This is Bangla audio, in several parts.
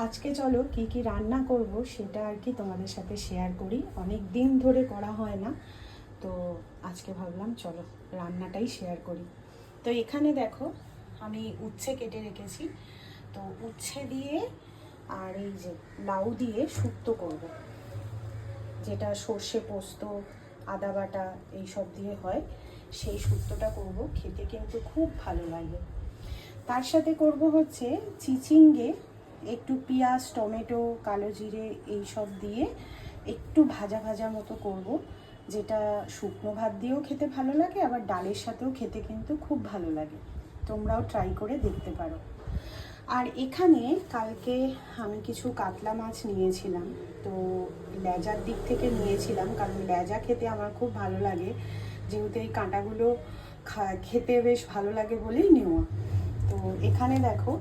আজকে চলো কি কি রান্না করব সেটা আর কি তোমাদের সাথে শেয়ার করি। অনেক দিন ধরে করা হয় না, তো আজকে ভাবলাম চলো রান্নাটাই শেয়ার করি। তো এখানে দেখো আমি উচ্ছে কেটে রেখেছি, তো উচ্ছে দিয়ে আর এই যে লাউ দিয়ে শুক্তো করব, যেটা সর্ষে পোস্ত আদা বাটা এইসব দিয়ে হয়, সেই শুক্তোটা করব। খেতে কিন্তু খুব ভালো লাগে। তার সাথে করব হচ্ছে চিচিঙ্গে একটু পেঁয়াজ টমেটো কালো জিরে এইসব দিয়ে একটু ভাজা ভাজা মতো করব, যেটা শুকনো ভাত দিয়েও খেতে ভালো লাগে, আবার ডালের সাথেও খেতে কিন্তু খুব ভালো লাগে। তোমরাও ট্রাই করে দেখতে পারো। আর এখানে কালকে আমি কিছু কাতলা মাছ নিয়েছিলাম, তো লেজার দিক থেকে নিয়েছিলাম, কারণ লেজা খেতে আমার খুব ভালো লাগে, যেহেতু এই কাঁটাগুলো খেতে বেশ ভালো লাগে বলেই নেওয়া। তো এখানে দেখো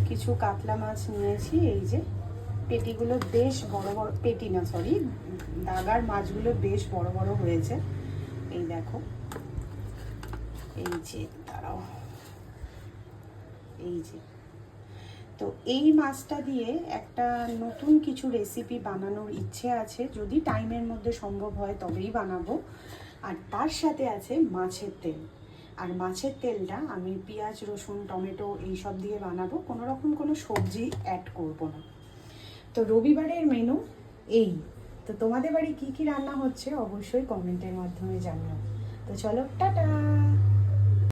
কিছু কাতলা মাছ নিয়েছি, এই যে পেটিগুলো বেশ বড় বড়, পেটি না সরি দাগার মাছগুলো বেশ বড় বড় হয়েছে। এই দেখো, এই যে দাঁড়াও, এই যে। তো এই মাছটা দিয়ে একটা নতুন কিছু রেসিপি বানানোর ইচ্ছে আছে, যদি টাইমের মধ্যে সম্ভব হয় তবেই বানাবো। আর তার সাথে আছে মাছের তেল, আর মাছের তেলটা আমি পেঁয়াজ রসুন টমেটো এইসব দিয়ে বানাবো, কোনো রকম কোনো সবজি অ্যাড করব না। তো রবিবারের মেনু এই। তো তোমাদের বাড়ি কী কী রান্না হচ্ছে অবশ্যই কমেন্টের মাধ্যমে জানিও। তো চলো টাটা।